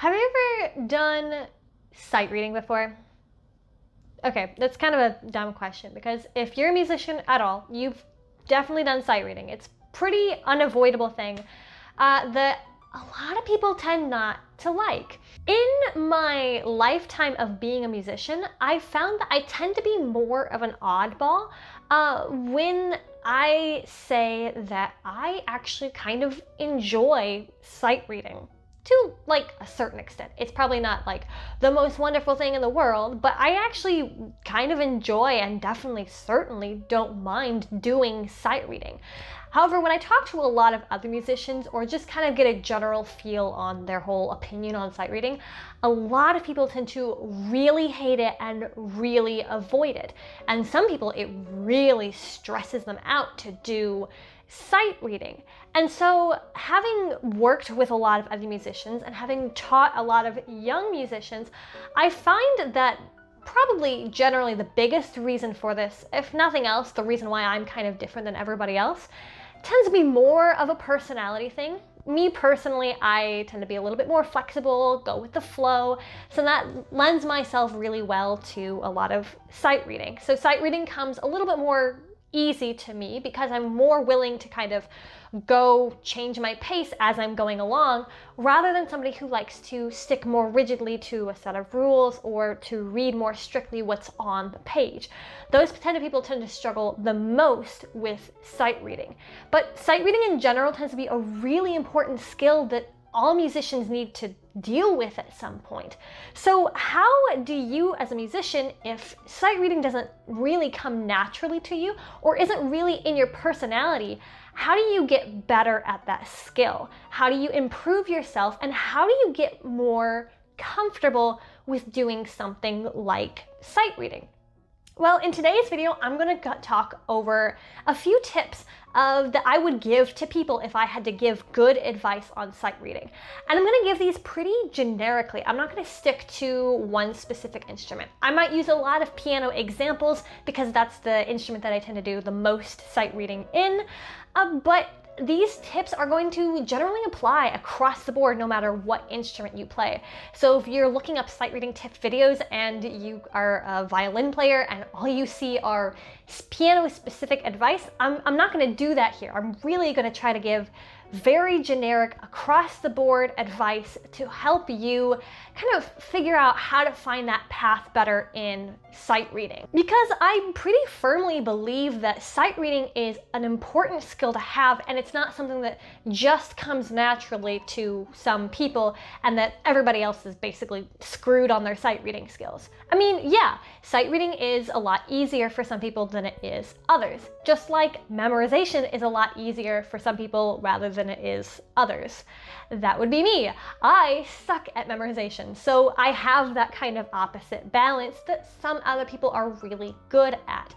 Have you ever done sight reading before? Okay, that's kind of a dumb question because if you're a musician at all, you've definitely done sight reading. It's pretty unavoidable thing that a lot of people tend not to like. In my lifetime of being a musician, I found that I tend to be more of an oddball when I say that I actually kind of enjoy sight reading. To like a certain extent. It's probably not like the most wonderful thing in the world, but I actually kind of enjoy and definitely certainly don't mind doing sight reading. However, when I talk to a lot of other musicians or just kind of get a general feel on their whole opinion on sight reading, a lot of people tend to really hate it and really avoid it. And some people, it really stresses them out to do sight reading. And so having worked with a lot of other musicians and having taught a lot of young musicians, I find that probably generally the biggest reason for this, if nothing else, the reason why I'm kind of different than everybody else, tends to be more of a personality thing. Me personally, I tend to be a little bit more flexible, go with the flow, so that lends myself really well to a lot of sight reading. So sight reading comes a little bit more easy to me because I'm more willing to kind of go change my pace as I'm going along rather than somebody who likes to stick more rigidly to a set of rules or to read more strictly what's on the page. Those kind of people tend to struggle the most with sight reading. But sight reading in general tends to be a really important skill that all musicians need to deal with at some point. So how do you as a musician, if sight reading doesn't really come naturally to you or isn't really in your personality, how do you get better at that skill? How do you improve yourself and how do you get more comfortable with doing something like sight reading? Well, in today's video, I'm going to talk over a few tips that I would give to people if I had to give good advice on sight reading. And I'm going to give these pretty generically. I'm not going to stick to one specific instrument. I might use a lot of piano examples because that's the instrument that I tend to do the most sight reading in. But these tips are going to generally apply across the board no matter what instrument you play. So if you're looking up sight reading tip videos and you are a violin player and all you see are piano specific advice, I'm not going to do that here. I'm really going to try to give very generic across the board advice to help you kind of figure out how to find that path better in sight reading. Because I pretty firmly believe that sight reading is an important skill to have, and it's not something that just comes naturally to some people and that everybody else is basically screwed on their sight reading skills. I mean, yeah, sight reading is a lot easier for some people than it is others. Just like memorization is a lot easier for some people rather than it is others. That would be me. I suck at memorization, so I have that kind of opposite balance that some other people are really good at.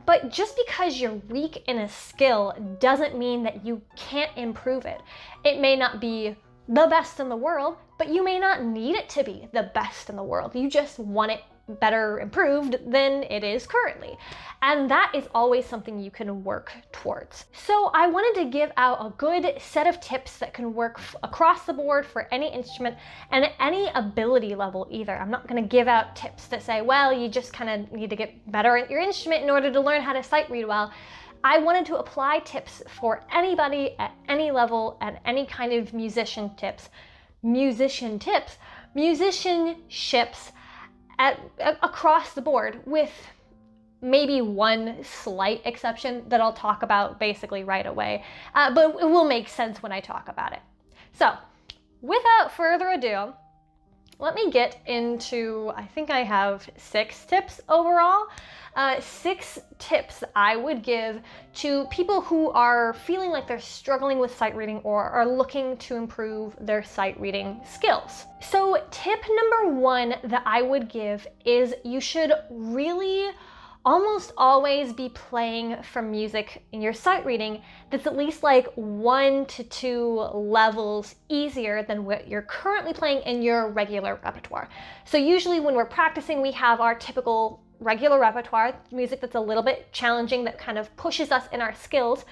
But just because you're weak in a skill doesn't mean that you can't improve it. It may not be the best in the world, but you may not need it to be the best in the world. You just want it better improved than it is currently. And that is always something you can work towards. So I wanted to give out a good set of tips that can work across the board for any instrument and any ability level either. I'm not going to give out tips that say, well, you just kind of need to get better at your instrument in order to learn how to sight read well. I wanted to apply tips for anybody at any level and any kind of musicianships across the board, with maybe one slight exception that I'll talk about basically right away, but it will make sense when I talk about it. So without further ado, let me get into, I think I have 6 tips overall. 6 tips I would give to people who are feeling like they're struggling with sight reading or are looking to improve their sight reading skills. So tip number 1 that I would give is you should really almost always be playing from music in your sight reading that's at least like 1 to 2 levels easier than what you're currently playing in your regular repertoire. So usually when we're practicing, we have our typical regular repertoire, music that's a little bit challenging, that kind of pushes us in our skills.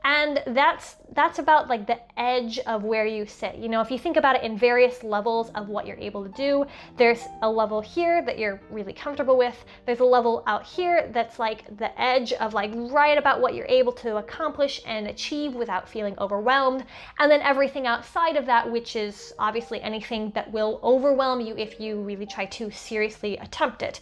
And that's about like the edge of where you sit. You know, if you think about it in various levels of what you're able to do, there's a level here that you're really comfortable with. There's a level out here that's like the edge of like right about what you're able to accomplish and achieve without feeling overwhelmed. And then everything outside of that, which is obviously anything that will overwhelm you if you really try to seriously attempt it,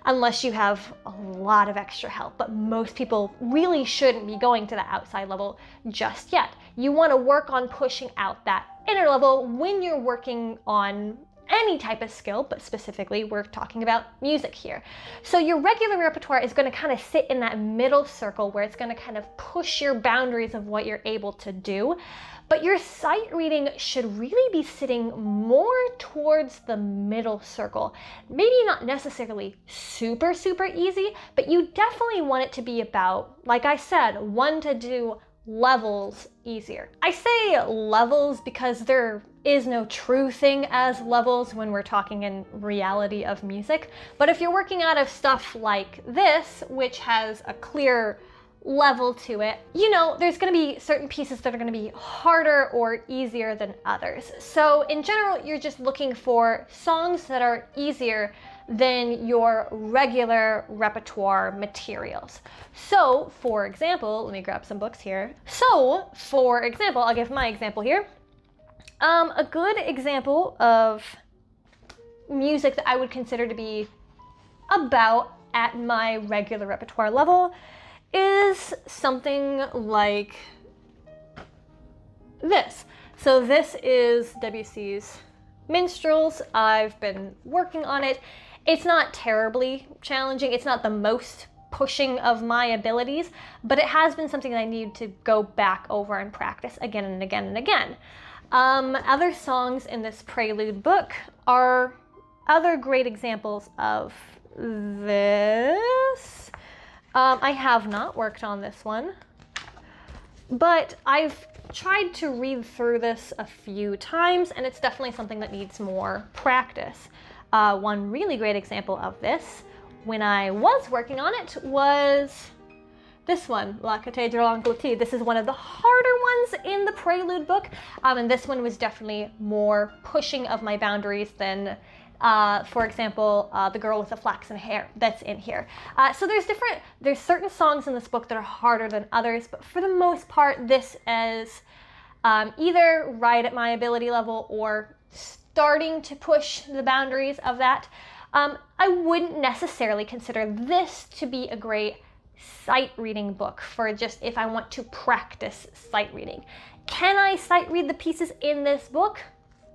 unless you have a lot of extra help. But most people really shouldn't be going to the outside level just yet. You want to work on pushing out that inner level when you're working on any type of skill, but specifically we're talking about music here. So your regular repertoire is going to kind of sit in that middle circle where it's going to kind of push your boundaries of what you're able to do. But your sight reading should really be sitting more towards the middle circle. Maybe not necessarily super, super easy, but you definitely want it to be about, like I said, 1 to 2 levels easier. I say levels because there is no true thing as levels when we're talking in reality of music. But if you're working out of stuff like this, which has a clear level to it, you know, there's going to be certain pieces that are going to be harder or easier than others. So in general, you're just looking for songs that are easier than your regular repertoire materials. So for example, let me grab some books here. So for example, I'll give my example here. A good example of music that I would consider to be about at my regular repertoire level is something like this. So this is Debussy's Minstrels. I've been working on it. It's not terribly challenging. It's not the most pushing of my abilities, but it has been something that I need to go back over and practice again and again and again. Other songs in this prelude book are other great examples of this. I have not worked on this one, but I've tried to read through this a few times, and it's definitely something that needs more practice. One really great example of this, when I was working on it, was this one, La Cathédrale Engloutie. This is one of the harder ones in the prelude book, and this one was definitely more pushing of my boundaries than for example, The Girl with the Flaxen Hair that's in here. So there's certain songs in this book that are harder than others, but for the most part, this is either right at my ability level or starting to push the boundaries of that. I wouldn't necessarily consider this to be a great sight reading book for just if I want to practice sight reading. Can I sight read the pieces in this book?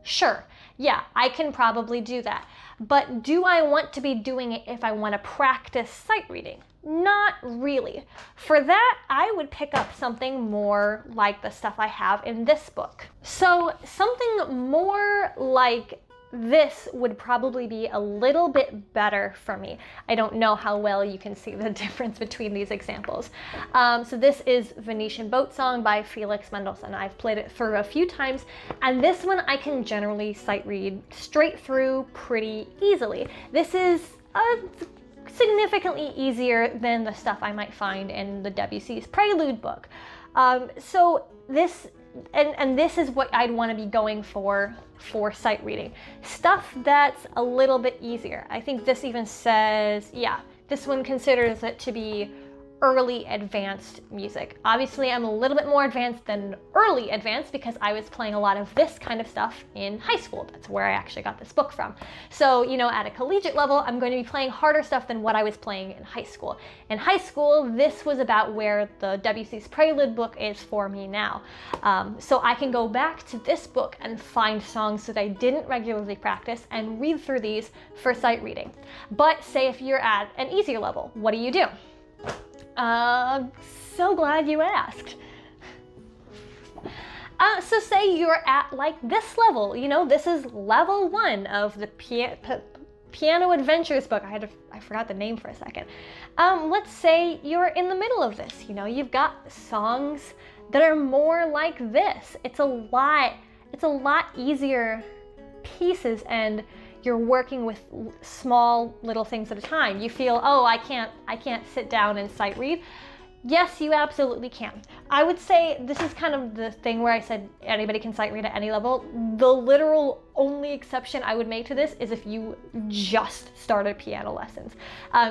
Sure, yeah, I can probably do that. But do I want to be doing it if I want to practice sight reading? Not really. For that, I would pick up something more like the stuff I have in this book. So something more like this would probably be a little bit better for me. I don't know how well you can see the difference between these examples. So this is Venetian Boat Song by Felix Mendelssohn. I've played it through a few times, and this one I can generally sight read straight through pretty easily. This is significantly easier than the stuff I might find in the Debussy's Prelude book. So this is what I'd want to be going for sight reading. Stuff that's a little bit easier. I think this even says, yeah, this one considers it to be early advanced music. Obviously, I'm a little bit more advanced than early advanced because I was playing a lot of this kind of stuff in high school. That's where I actually got this book from. So, you know, at a collegiate level, I'm going to be playing harder stuff than what I was playing in high school. In high school, this was about where the Debussy's Prelude book is for me now. So I can go back to this book and find songs that I didn't regularly practice and read through these for sight reading. But say if you're at an easier level, what do you do? So glad you asked. So say you're at like this level, you know, this is level 1 of the Piano Adventures book. I forgot the name for a second. Let's say you're in the middle of this, you know, you've got songs that are more like this. It's a lot easier pieces, and you're working with small little things at a time. You feel, oh, I can't sit down and sight read. Yes, you absolutely can. I would say this is kind of the thing where I said anybody can sight read at any level. The literal only exception I would make to this is if you just started piano lessons.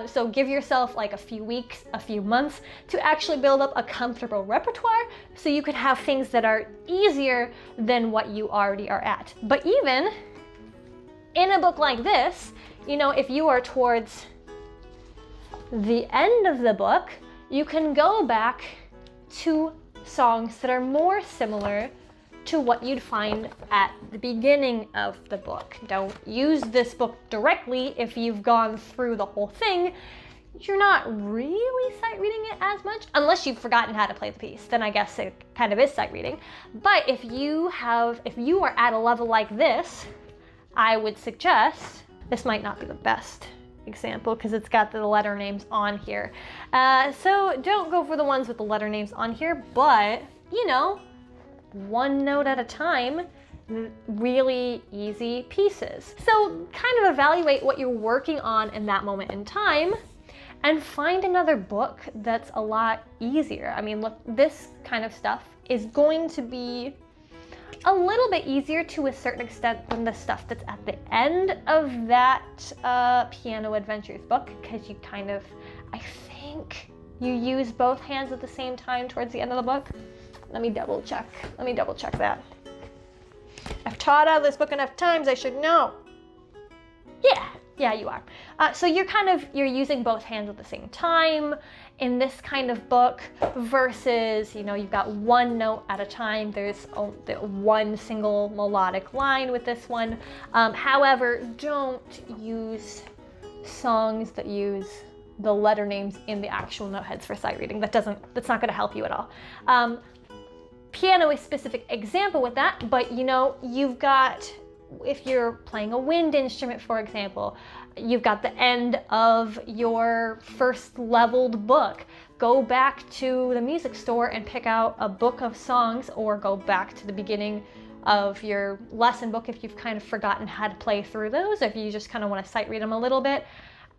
So give yourself like a few weeks, a few months to actually build up a comfortable repertoire so you could have things that are easier than what you already are at. But even in a book like this, you know, if you are towards the end of the book, you can go back to songs that are more similar to what you'd find at the beginning of the book. Don't use this book directly if you've gone through the whole thing. You're not really sight reading it as much, unless you've forgotten how to play the piece, then I guess it kind of is sight reading. But if you are at a level like this, I would suggest, this might not be the best example because it's got the letter names on here. So don't go for the ones with the letter names on here, but you know, one note at a time, really easy pieces. So kind of evaluate what you're working on in that moment in time and find another book that's a lot easier. I mean, look, this kind of stuff is going to be a little bit easier to a certain extent than the stuff that's at the end of that Piano Adventures book, because you kind of, I think you use both hands at the same time towards the end of the book. Let me double check that. I've taught out of this book enough times, I should know. Yeah, you are. So you're using both hands at the same time in this kind of book versus, you know, you've got one note at a time. There's one single melodic line with this one. However, don't use songs that use the letter names in the actual note heads for sight reading. That's not going to help you at all. Piano is a specific example with that, but you know, you've got, if you're playing a wind instrument, for example, you've got the end of your first leveled book. Go back to the music store and pick out a book of songs, or go back to the beginning of your lesson book if you've kind of forgotten how to play through those, if you just kind of want to sight read them a little bit,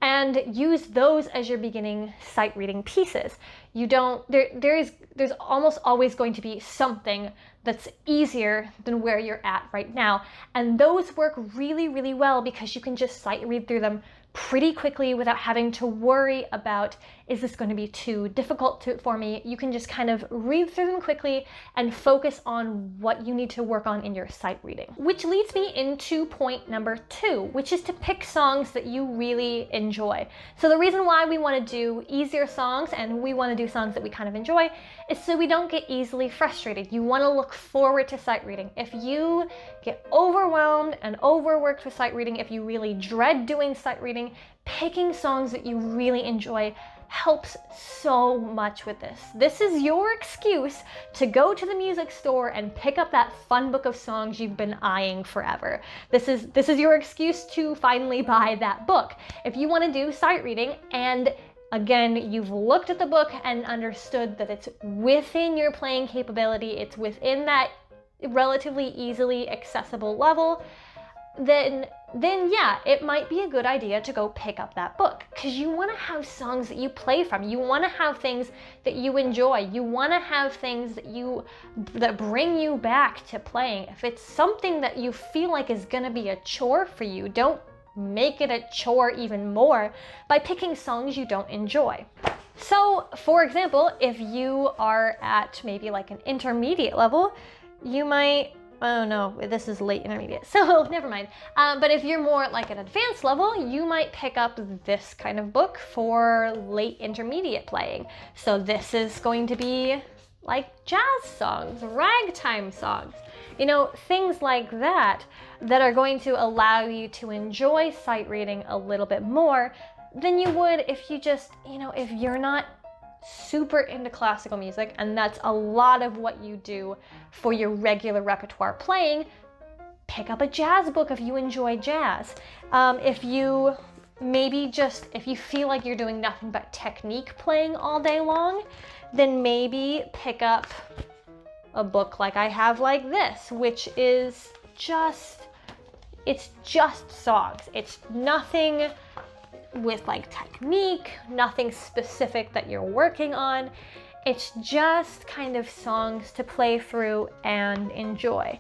and use those as your beginning sight reading pieces. There's almost always going to be something that's easier than where you're at right now. And those work really, really well because you can just sight read through them pretty quickly without having to worry about, is this going to be too difficult for me? You can just kind of read through them quickly and focus on what you need to work on in your sight reading. Which leads me into point number 2, which is to pick songs that you really enjoy. So the reason why we want to do easier songs and we want to do songs that we kind of enjoy is so we don't get easily frustrated. You want to look forward to sight reading. If you get overwhelmed and overworked with sight reading, if you really dread doing sight reading, picking songs that you really enjoy helps so much with this. This is your excuse to go to the music store and pick up that fun book of songs you've been eyeing forever. This is your excuse to finally buy that book. If you want to do sight reading and again, you've looked at the book and understood that it's within your playing capability, it's within that relatively easily accessible level, then yeah, it might be a good idea to go pick up that book, because you want to have songs that you play from. You want to have things that you enjoy. You want to have things that bring you back to playing. If it's something that you feel like is going to be a chore for you, don't make it a chore even more by picking songs you don't enjoy. So, for example, if you are at maybe like an intermediate level, you might, oh no, this is late intermediate, so never mind. But if you're more like an advanced level, you might pick up this kind of book for late intermediate playing. So this is going to be like jazz songs, ragtime songs, you know, things like that are going to allow you to enjoy sight reading a little bit more than you would if you just, you know, if you're not super into classical music, and that's a lot of what you do for your regular repertoire playing, pick up a jazz book if you enjoy jazz. If you feel like you're doing nothing but technique playing all day long, then maybe pick up a book like I have like this, which is it's just songs. It's nothing with like technique, nothing specific that you're working on. It's just kind of songs to play through and enjoy.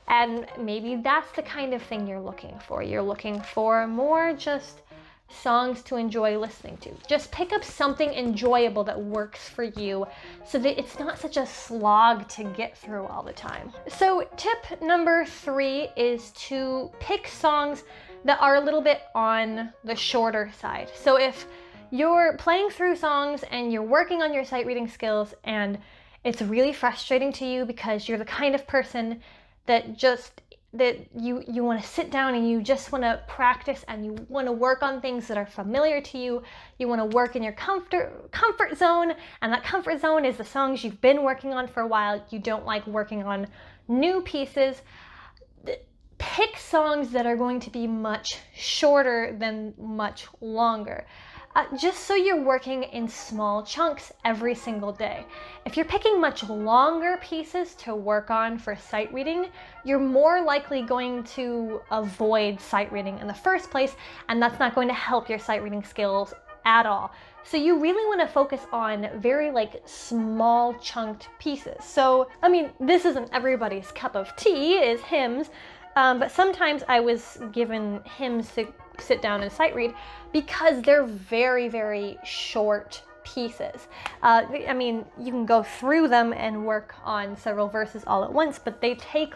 And maybe that's the kind of thing you're looking for. You're looking for more just songs to enjoy listening to. Just pick up something enjoyable that works for you so that it's not such a slog to get through all the time. So tip number 3 is to pick songs that are a little bit on the shorter side. So if you're playing through songs and you're working on your sight reading skills and it's really frustrating to you because you're the kind of person that you want to sit down and you just want to practice and you want to work on things that are familiar to you. You want to work in your comfort zone, and that comfort zone is the songs you've been working on for a while. You don't like working on new pieces. Pick songs that are going to be much shorter than much longer. Just so you're working in small chunks every single day. If you're picking much longer pieces to work on for sight reading, you're more likely going to avoid sight reading in the first place, and that's not going to help your sight reading skills at all. So you really want to focus on very small chunked pieces. So, I mean, this isn't everybody's cup of tea, is hymns, but sometimes I was given hymns to sit down and sight read because they're very, very short pieces. I mean, you can go through them and work on several verses all at once, but they take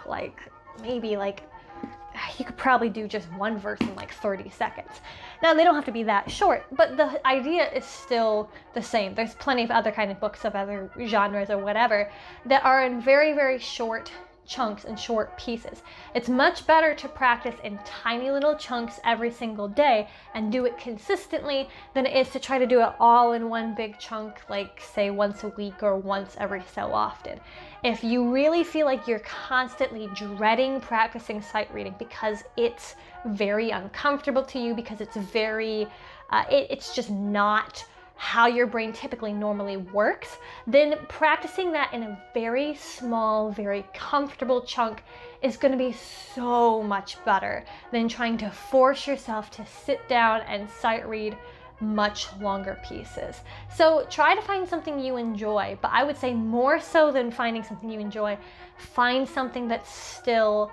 maybe you could probably do just one verse in 30 seconds. Now, they don't have to be that short, but the idea is still the same. There's plenty of other kind of books of other genres or whatever that are in very, very short chunks and short pieces. It's much better to practice in tiny little chunks every single day and do it consistently than it is to try to do it all in one big chunk, say once a week or once every so often. If you really feel like you're constantly dreading practicing sight reading because it's very uncomfortable to you, because it's it's just not how your brain typically normally works, then practicing that in a very small, very comfortable chunk is going to be so much better than trying to force yourself to sit down and sight read much longer pieces. So try to find something you enjoy, but I would say more so than finding something you enjoy, find something that still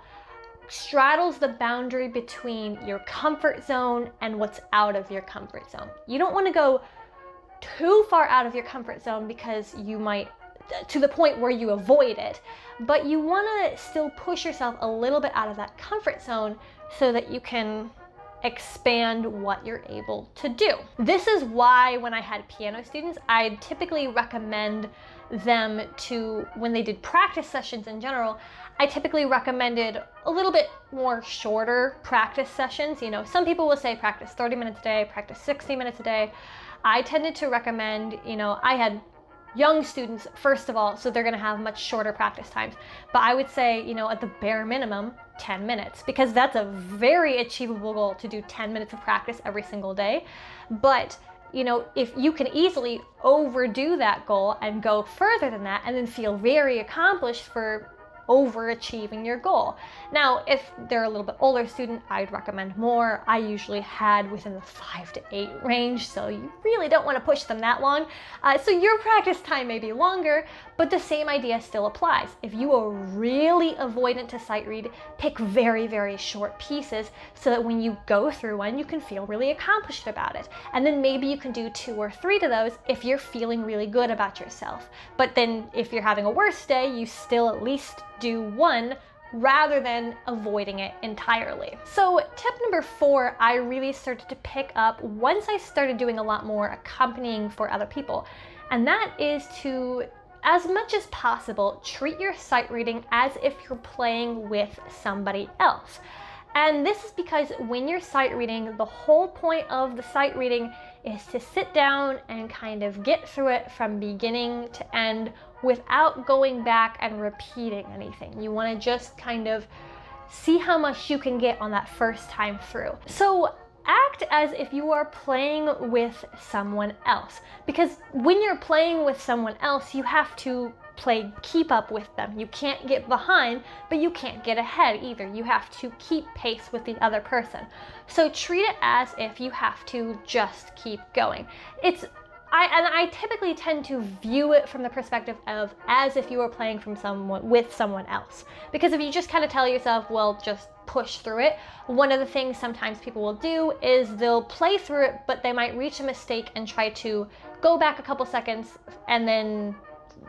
straddles the boundary between your comfort zone and what's out of your comfort zone. You don't want to go too far out of your comfort zone because you might, to the point where you avoid it, but you want to still push yourself a little bit out of that comfort zone so that you can expand what you're able to do. This is why when I had piano students, I'd typically recommend them to, when they did practice sessions in general, I typically recommended a little bit more shorter practice sessions. Some people will say practice 30 minutes a day, practice 60 minutes a day. I tended to recommend, I had young students, first of all, so they're going to have much shorter practice times. But I would say, at the bare minimum, 10 minutes, because that's a very achievable goal to do 10 minutes of practice every single day. But, if you can easily overdo that goal and go further than that and then feel very accomplished for overachieving your goal. Now, if they're a little bit older student, I'd recommend more. I usually had within the 5 to 8 range, so you really don't want to push them that long. So your practice time may be longer, but the same idea still applies. If you are really avoidant to sight read, pick very, very short pieces so that when you go through one, you can feel really accomplished about it. And then maybe you can do 2 or 3 of those if you're feeling really good about yourself. But then if you're having a worse day, you still at least do 1 rather than avoiding it entirely. So tip number 4, I really started to pick up once I started doing a lot more accompanying for other people. And that is to, as much as possible, treat your sight reading as if you're playing with somebody else. And this is because when you're sight reading, the whole point of the sight reading is to sit down and kind of get through it from beginning to end without going back and repeating anything. You want to just kind of see how much you can get on that first time through. So act as if you are playing with someone else, because when you're playing with someone else, you have to keep up with them. You can't get behind, but you can't get ahead either. You have to keep pace with the other person. So treat it as if you have to just keep going. It's I typically tend to view it from the perspective of as if you were playing with someone else. Because if you just kind of tell yourself, well, just push through it, one of the things sometimes people will do is they'll play through it, but they might reach a mistake and try to go back a couple seconds and then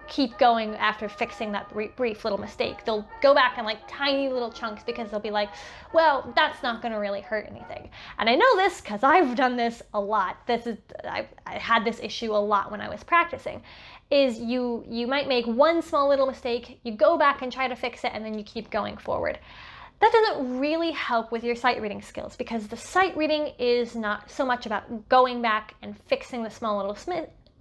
keep going after fixing that brief little mistake. They'll go back in like tiny little chunks because they'll be like, well, that's not going to really hurt anything. And I know this because I've done this a lot. I had this issue a lot when I was practicing. Is you might make one small little mistake, you go back and try to fix it, and then you keep going forward. That doesn't really help with your sight reading skills, because the sight reading is not so much about going back and fixing the small little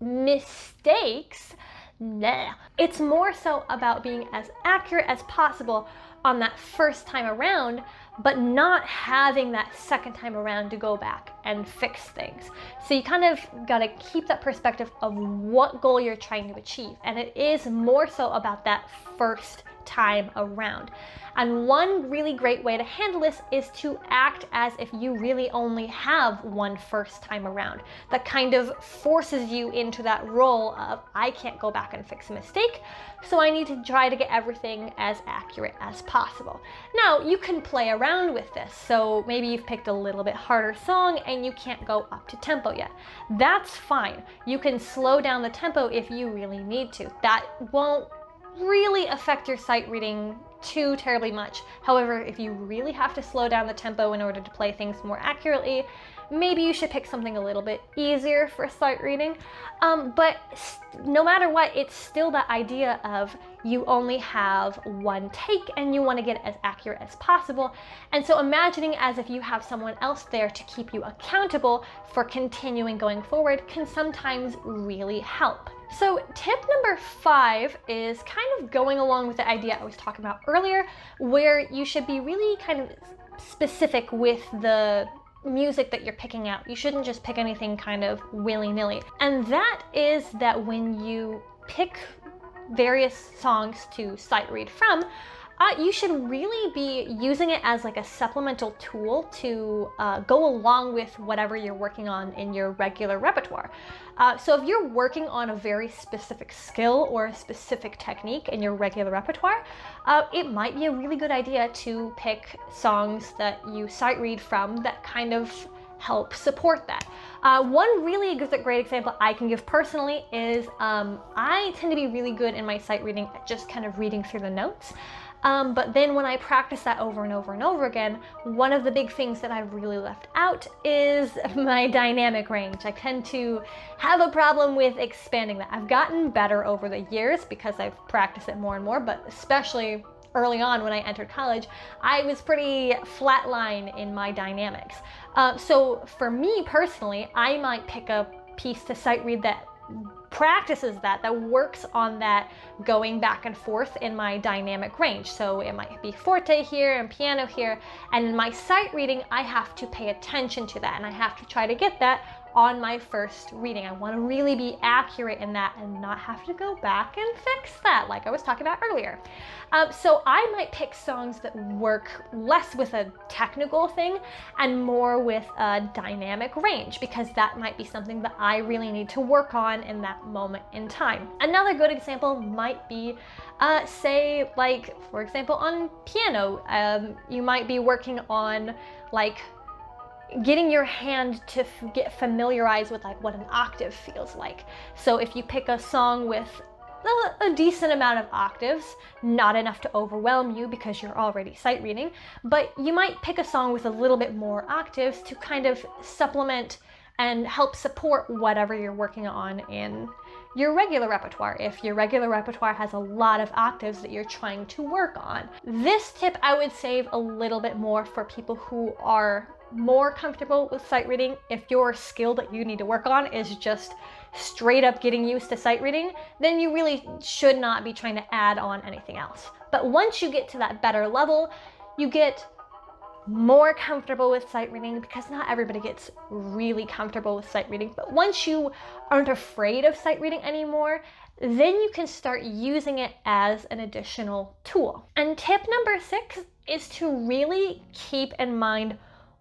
mistakes. Nah. It's more so about being as accurate as possible on that first time around, but not having that second time around to go back and fix things. So you kind of got to keep that perspective of what goal you're trying to achieve. And it is more so about that first time around. And one really great way to handle this is to act as if you really only have one first time around. That kind of forces you into that role of, I can't go back and fix a mistake, so I need to try to get everything as accurate as possible. Now, you can play around with this. So maybe you've picked a little bit harder song and you can't go up to tempo yet. That's fine. You can slow down the tempo if you really need to. That won't really affect your sight reading too terribly much. However, if you really have to slow down the tempo in order to play things more accurately, maybe you should pick something a little bit easier for sight reading. But no matter what, it's still that idea of you only have one take and you want to get it as accurate as possible. And so imagining as if you have someone else there to keep you accountable for continuing going forward can sometimes really help. So tip number 5 is kind of going along with the idea I was talking about earlier, where you should be really kind of specific with the music that you're picking out. You shouldn't just pick anything kind of willy-nilly. And that is that when you pick various songs to sight read from, you should really be using it as like a supplemental tool to go along with whatever you're working on in your regular repertoire. So if you're working on a very specific skill or a specific technique in your regular repertoire, it might be a really good idea to pick songs that you sight read from that kind of help support that. One really great example I can give personally is I tend to be really good in my sight reading at just kind of reading through the notes. But then when I practice that over and over and over again, one of the big things that I've really left out is my dynamic range. I tend to have a problem with expanding that. I've gotten better over the years because I've practiced it more and more, but especially early on when I entered college, I was pretty flatline in my dynamics. So for me personally, I might pick a piece to sight read that practices that works on that going back and forth in my dynamic range. So it might be forte here and piano here, and in my sight reading I have to pay attention to that and I have to try to get that on my first reading. I want to really be accurate in that and not have to go back and fix that like I was talking about earlier. So I might pick songs that work less with a technical thing and more with a dynamic range, because that might be something that I really need to work on in that moment in time. Another good example might be, say, like, for example, on piano, you might be working on like getting your hand to get familiarized with like what an octave feels like. So if you pick a song with a decent amount of octaves, not enough to overwhelm you because you're already sight reading, but you might pick a song with a little bit more octaves to kind of supplement and help support whatever you're working on in your regular repertoire, if your regular repertoire has a lot of octaves that you're trying to work on. This tip I would save a little bit more for people who are more comfortable with sight reading. If your skill that you need to work on is just straight up getting used to sight reading, then you really should not be trying to add on anything else. But once you get to that better level, you get more comfortable with sight reading, because not everybody gets really comfortable with sight reading. But once you aren't afraid of sight reading anymore, then you can start using it as an additional tool. And tip number 6 is to really keep in mind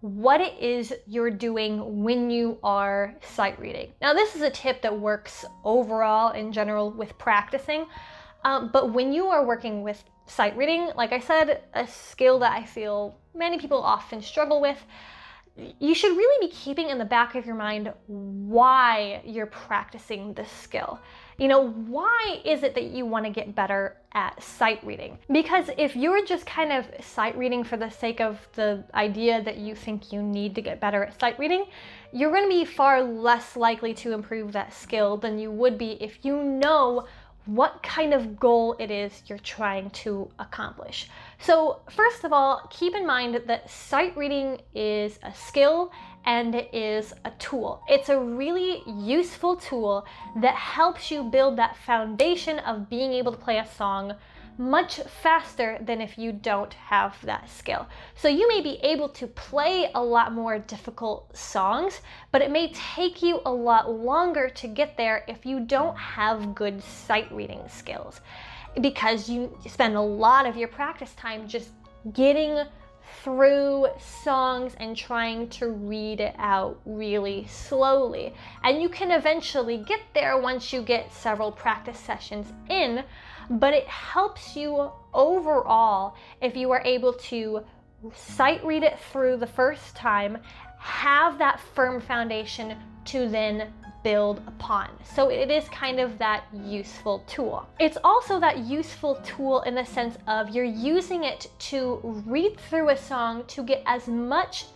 what it is you're doing when you are sight reading. Now, this is a tip that works overall in general with practicing, but when you are working with sight reading, like I said, a skill that I feel many people often struggle with, you should really be keeping in the back of your mind why you're practicing this skill. You know, why is it that you want to get better at sight reading? Because if you're just kind of sight reading for the sake of the idea that you think you need to get better at sight reading, you're going to be far less likely to improve that skill than you would be if you know what kind of goal it is you're trying to accomplish. So first of all, keep in mind that sight reading is a skill and it is a tool. It's a really useful tool that helps you build that foundation of being able to play a song much faster than if you don't have that skill. So you may be able to play a lot more difficult songs, but it may take you a lot longer to get there if you don't have good sight reading skills, because you spend a lot of your practice time just getting through songs and trying to read it out really slowly. And you can eventually get there once you get several practice sessions in, but it helps you overall if you are able to sight read it through the first time, have that firm foundation to then build upon. So it is kind of that useful tool. It's also that useful tool in the sense of you're using it to read through a song to get as much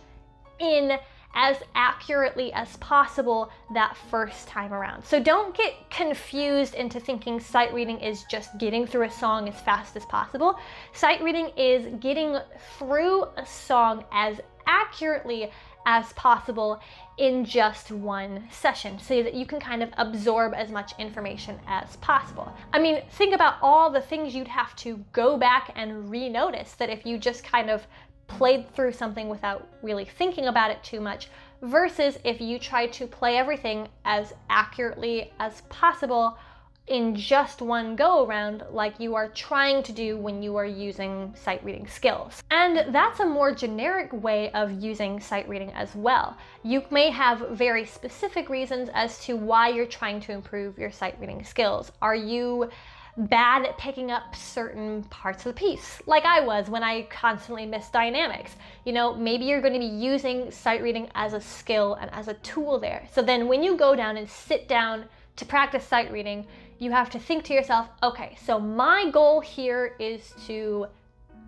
in as accurately as possible that first time around. So don't get confused into thinking sight reading is just getting through a song as fast as possible. Sight reading is getting through a song as accurately as possible in just one session so that you can kind of absorb as much information as possible. I mean, think about all the things you'd have to go back and re-notice that if you just kind of played through something without really thinking about it too much, versus if you try to play everything as accurately as possible in just one go around, like you are trying to do when you are using sight reading skills. And that's a more generic way of using sight reading as well. You may have very specific reasons as to why you're trying to improve your sight reading skills. Are you bad at picking up certain parts of the piece, like I was when I constantly missed dynamics? You know, maybe you're going to be using sight reading as a skill and as a tool there. So then when you go down and sit down to practice sight reading, you have to think to yourself, okay, so my goal here is to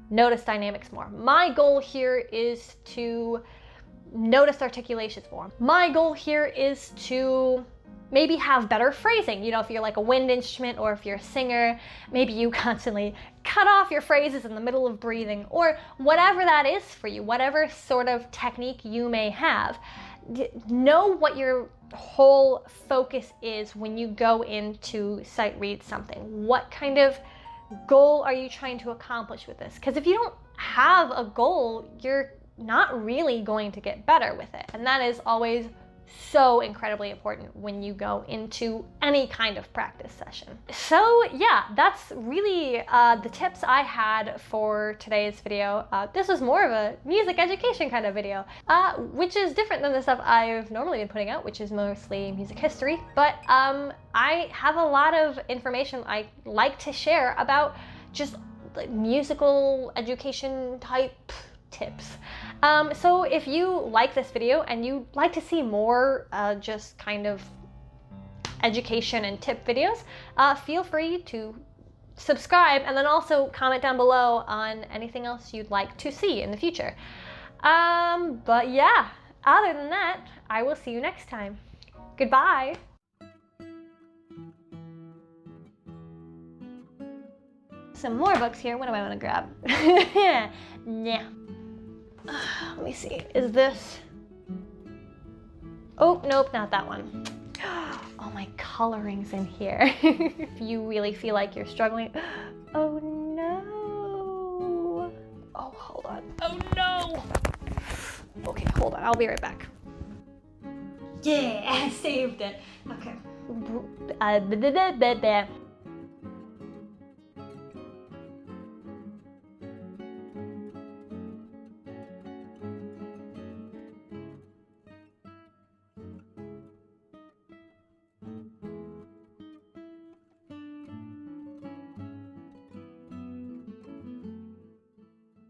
notice dynamics more. My goal here is to notice articulations more. My goal here is to maybe have better phrasing. You know, if you're like a wind instrument or if you're a singer, maybe you constantly cut off your phrases in the middle of breathing, or whatever that is for you, whatever sort of technique you may have. Know what your whole focus is when you go in to sight read something. What kind of goal are you trying to accomplish with this? Because if you don't have a goal, you're not really going to get better with it. And that is always so incredibly important when you go into any kind of practice session. So yeah, that's really the tips I had for today's video. This was more of a music education kind of video, which is different than the stuff I've normally been putting out, which is mostly music history. But I have a lot of information I like to share about just like musical education type tips. So if you like this video and you'd like to see more just kind of education and tip videos, feel free to subscribe and then also comment down below on anything else you'd like to see in the future. But yeah, other than that, I will see you next time. Goodbye. Some more books here. What do I want to grab? Yeah. Let me see. Is this? Oh, nope, not that one. Oh, my coloring's in here. If you really feel like you're struggling. Oh no. Oh, hold on. Oh no. Okay, hold on. I'll be right back. Yeah, I saved it. Okay.